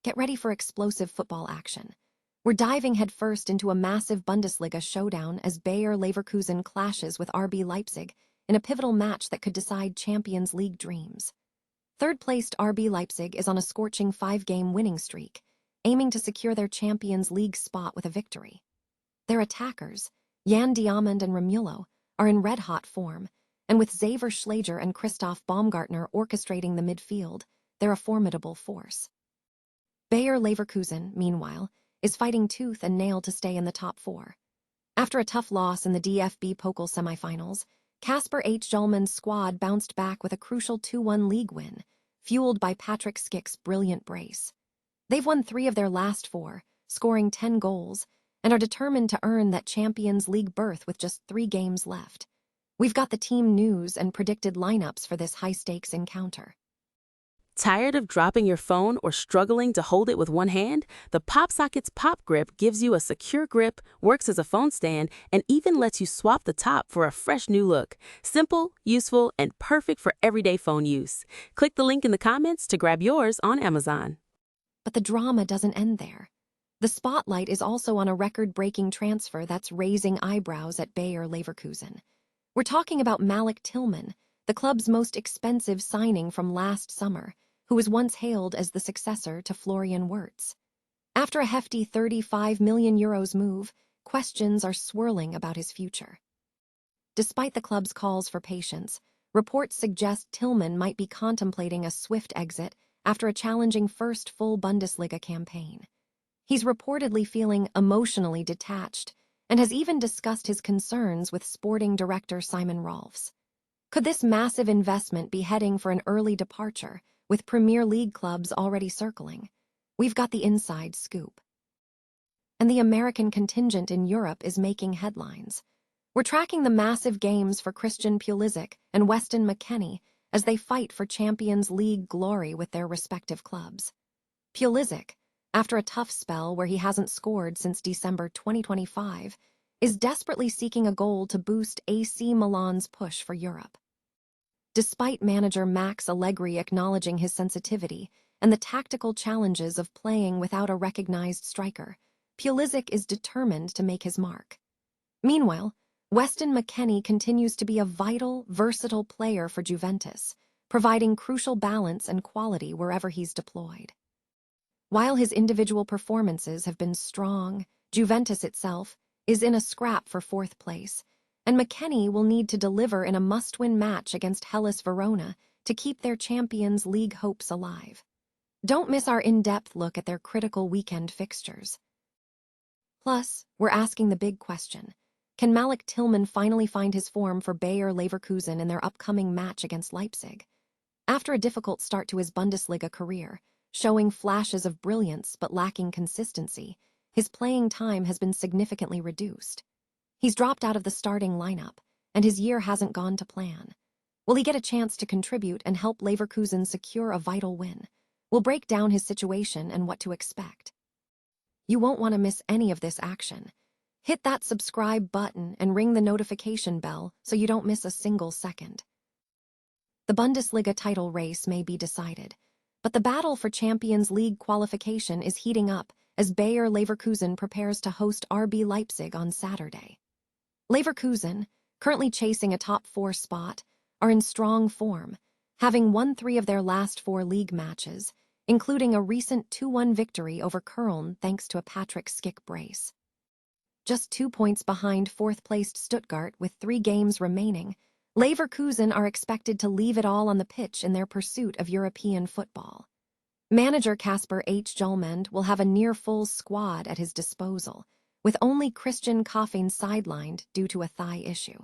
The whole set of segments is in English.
Get ready for explosive football action. We're diving headfirst into a massive Bundesliga showdown as Bayer Leverkusen clashes with RB Leipzig in a pivotal match that could decide Champions League dreams. Third-placed RB Leipzig is on a scorching 5-game winning streak, aiming to secure their Champions League spot with a victory. Their attackers, Jan Diamond and Romulo, are in red-hot form, and with Xaver Schlager and Christoph Baumgartner orchestrating the midfield, they're a formidable force. Bayer Leverkusen, meanwhile, is fighting tooth and nail to stay in the top 4. After a tough loss in the DFB Pokal semifinals, Kasper H. Jolman's squad bounced back with a crucial 2-1 league win, fueled by Patrick Schick's brilliant brace. They've won 3 of their last 4, scoring 10 goals, and are determined to earn that Champions League berth with just 3 games left. We've got the team news and predicted lineups for this high-stakes encounter. Tired of dropping your phone or struggling to hold it with one hand? The PopSockets Pop Grip gives you a secure grip, works as a phone stand, and even lets you swap the top for a fresh new look. Simple, useful, and perfect for everyday phone use. Click the link in the comments to grab yours on Amazon. But the drama doesn't end there. The spotlight is also on a record-breaking transfer that's raising eyebrows at Bayer Leverkusen. We're talking about Malik Tillman, the club's most expensive signing from last summer, who was once hailed as the successor to Florian Wirtz. After a hefty €35 million move, questions are swirling about his future. Despite the club's calls for patience, reports suggest Tillman might be contemplating a swift exit after a challenging first full Bundesliga campaign. He's reportedly feeling emotionally detached and has even discussed his concerns with sporting director Simon Rolfs. Could this massive investment be heading for an early departure, with Premier League clubs already circling? We've got the inside scoop. And the American contingent in Europe is making headlines. We're tracking the massive games for Christian Pulisic and Weston McKennie as they fight for Champions League glory with their respective clubs. Pulisic, after a tough spell where he hasn't scored since December 2025, is desperately seeking a goal to boost AC Milan's push for Europe. Despite manager Max Allegri acknowledging his sensitivity and the tactical challenges of playing without a recognized striker, Pulisic is determined to make his mark. Meanwhile, Weston McKennie continues to be a vital, versatile player for Juventus, providing crucial balance and quality wherever he's deployed. While his individual performances have been strong, Juventus itself is in a scrap for 4th place, and McKennie will need to deliver in a must-win match against Hellas Verona to keep their Champions League hopes alive. Don't miss our in-depth look at their critical weekend fixtures. Plus, we're asking the big question: can Malik Tillman finally find his form for Bayer Leverkusen in their upcoming match against Leipzig? After a difficult start to his Bundesliga career, showing flashes of brilliance but lacking consistency, his playing time has been significantly reduced. He's dropped out of the starting lineup, and his year hasn't gone to plan. Will he get a chance to contribute and help Leverkusen secure a vital win? We'll break down his situation and what to expect. You won't want to miss any of this action. Hit that subscribe button and ring the notification bell so you don't miss a single second. The Bundesliga title race may be decided, but the battle for Champions League qualification is heating up as Bayer Leverkusen prepares to host RB Leipzig on Saturday. Leverkusen, currently chasing a top 4 spot, are in strong form, having won 3 of their last 4 league matches, including a recent 2-1 victory over Köln thanks to a Patrick Schick brace. Just 2 points behind 4th-placed Stuttgart with 3 games remaining, Leverkusen are expected to leave it all on the pitch in their pursuit of European football. Manager Kasper H. Jolman will have a near-full squad at his disposal, with only Christian Koffing sidelined due to a thigh issue.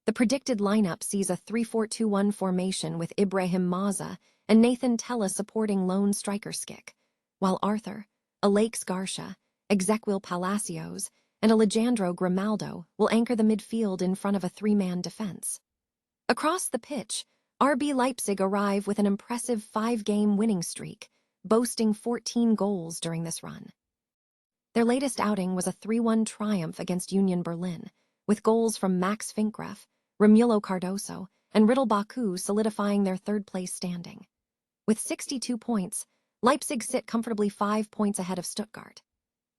The predicted lineup sees a 3-4-2-1 formation with Ibrahim Maza and Nathan Tella supporting lone striker Schick, while Arthur, Alex Garcia, Ezequiel Palacios, and Alejandro Grimaldo will anchor the midfield in front of a 3-man defense. Across the pitch, RB Leipzig arrive with an impressive 5-game winning streak, boasting 14 goals during this run. Their latest outing was a 3-1 triumph against Union Berlin, with goals from Max Finkgräf, Romulo Cardoso, and Riddle Baku solidifying their 3rd-place standing. With 62 points, Leipzig sit comfortably 5 points ahead of Stuttgart.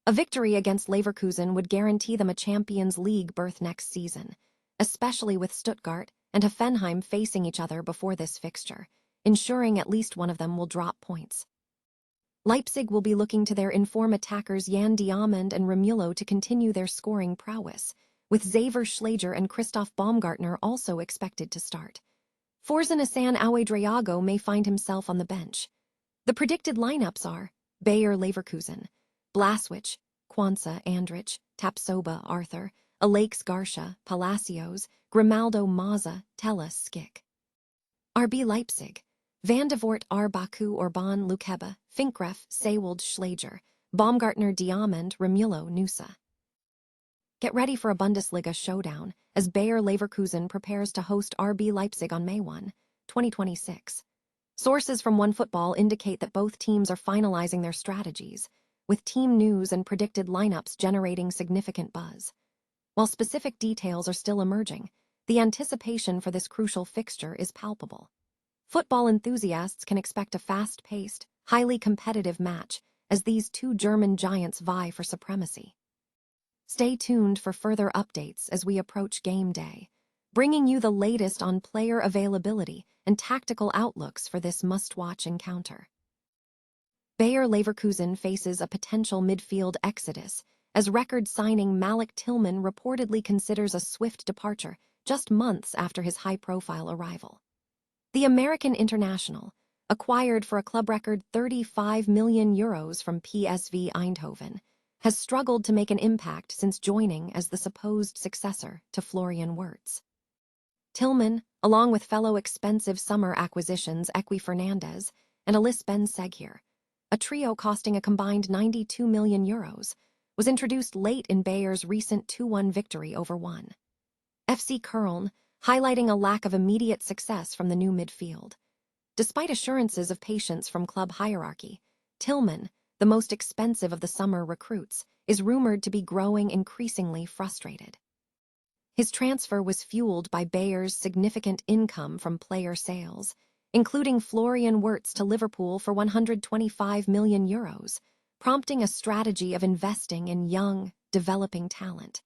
A victory against Leverkusen would guarantee them a Champions League berth next season, especially with Stuttgart and Hoffenheim facing each other before this fixture, ensuring at least one of them will drop points. Leipzig will be looking to their in-form attackers Jan Diamond and Romulo to continue their scoring prowess, with Xaver Schlager and Christoph Baumgartner also expected to start. Forza-Nissan Ouedraogo may find himself on the bench. The predicted lineups are Bayer Leverkusen, Blaswich, Kwanzaa Andrich, Tapsoba Arthur, Alex Garcia, Palacios, Grimaldo Maza, Tella Skik. RB Leipzig, Van de Voort Baku Orban Lukeba, Finkgref Sewald Schlager, Baumgartner Diamond Romulo Nusa. Get ready for a Bundesliga showdown as Bayer Leverkusen prepares to host RB Leipzig on May 1, 2026. Sources from OneFootball indicate that both teams are finalizing their strategies, with team news and predicted lineups generating significant buzz. While specific details are still emerging, the anticipation for this crucial fixture is palpable. Football enthusiasts can expect a fast-paced, highly competitive match as these two German giants vie for supremacy. Stay tuned for further updates as we approach game day, bringing you the latest on player availability and tactical outlooks for this must-watch encounter. Bayer Leverkusen faces a potential midfield exodus as record signing Malik Tillman reportedly considers a swift departure just months after his high-profile arrival. The American international, acquired for a club record €35 million from PSV Eindhoven, has struggled to make an impact since joining as the supposed successor to Florian Wirtz. Tillman, along with fellow expensive summer acquisitions Equi Fernandez and Alice Ben Seghir, a trio costing a combined €92 million, was introduced late in Bayer's recent 2-1 victory over FC Köln, highlighting a lack of immediate success from the new midfield. Despite assurances of patience from club hierarchy, Tillman, the most expensive of the summer recruits, is rumored to be growing increasingly frustrated. His transfer was fueled by Bayer's significant income from player sales, including Florian Wirtz to Liverpool for €125 million, prompting a strategy of investing in young, developing talent.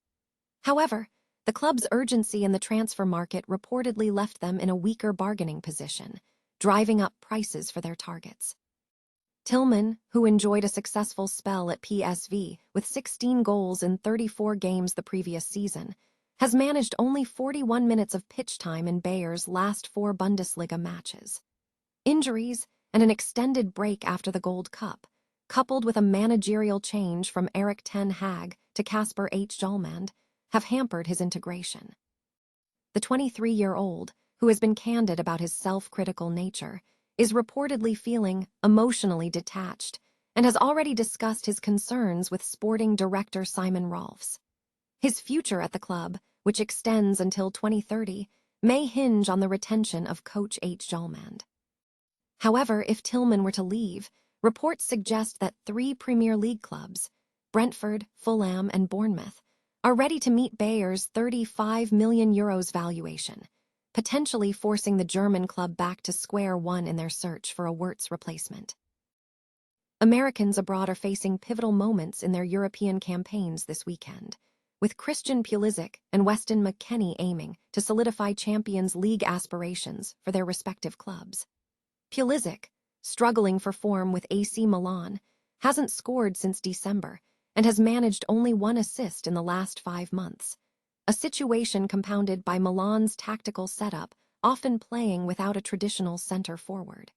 However, the club's urgency in the transfer market reportedly left them in a weaker bargaining position, driving up prices for their targets. Tillman, who enjoyed a successful spell at PSV with 16 goals in 34 games the previous season, has managed only 41 minutes of pitch time in Bayer's last 4 Bundesliga matches. Injuries and an extended break after the Gold Cup, coupled with a managerial change from Erik ten Hag to Kasper H. Hjulmand, have hampered his integration. The 23-year-old, who has been candid about his self-critical nature, is reportedly feeling emotionally detached and has already discussed his concerns with sporting director Simon Rolfs. His future at the club, which extends until 2030, may hinge on the retention of coach H. Hjulmand. However, if Tillman were to leave, reports suggest that 3 Premier League clubs, Brentford, Fulham, and Bournemouth, are ready to meet Bayer's €35 million valuation, potentially forcing the German club back to square one in their search for a Wirtz replacement. Americans abroad are facing pivotal moments in their European campaigns this weekend, with Christian Pulisic and Weston McKennie aiming to solidify Champions League aspirations for their respective clubs. Pulisic, struggling for form with AC Milan, hasn't scored since December and has managed only 1 assist in the last 5 months, a situation compounded by Milan's tactical setup, often playing without a traditional center forward.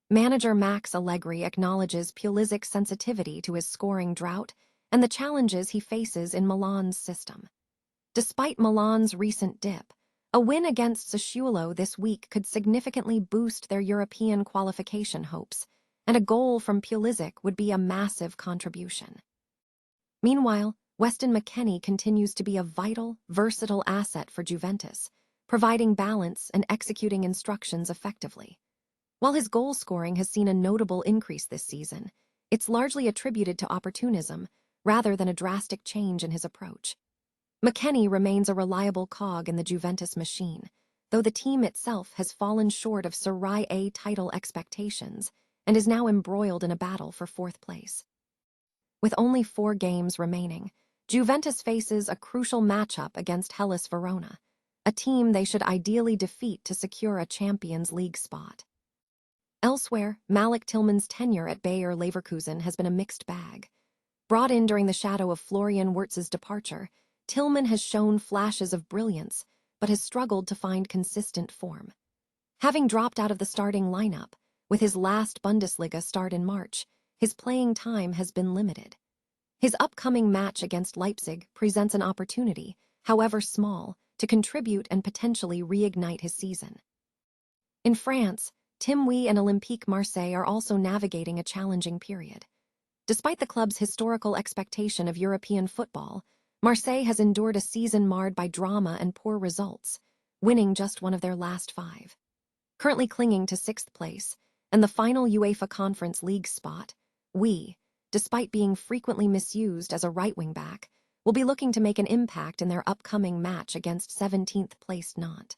Manager Max Allegri acknowledges Pulisic's sensitivity to his scoring drought and the challenges he faces in Milan's system. Despite Milan's recent dip, a win against Sassuolo this week could significantly boost their European qualification hopes, and a goal from Pulisic would be a massive contribution. Meanwhile, Weston McKennie continues to be a vital, versatile asset for Juventus, providing balance and executing instructions effectively. While his goal scoring has seen a notable increase this season, it's largely attributed to opportunism rather than a drastic change in his approach. McKennie remains a reliable cog in the Juventus machine, though the team itself has fallen short of Serie A title expectations and is now embroiled in a battle for fourth place. With only 4 games remaining, Juventus faces a crucial matchup against Hellas Verona, a team they should ideally defeat to secure a Champions League spot. Elsewhere, Malik Tillman's tenure at Bayer Leverkusen has been a mixed bag. Brought in during the shadow of Florian Wirtz's departure, Tillman has shown flashes of brilliance, but has struggled to find consistent form. Having dropped out of the starting lineup, with his last Bundesliga start in March, his playing time has been limited. His upcoming match against Leipzig presents an opportunity, however small, to contribute and potentially reignite his season. In France, Tim Wee and Olympique Marseille are also navigating a challenging period. Despite the club's historical expectation of European football, Marseille has endured a season marred by drama and poor results, winning just one of their last 5. Currently clinging to 6th place and the final UEFA Conference League spot, Wee, despite being frequently misused as a right wing back, will be looking to make an impact in their upcoming match against 17th-placed Nantes.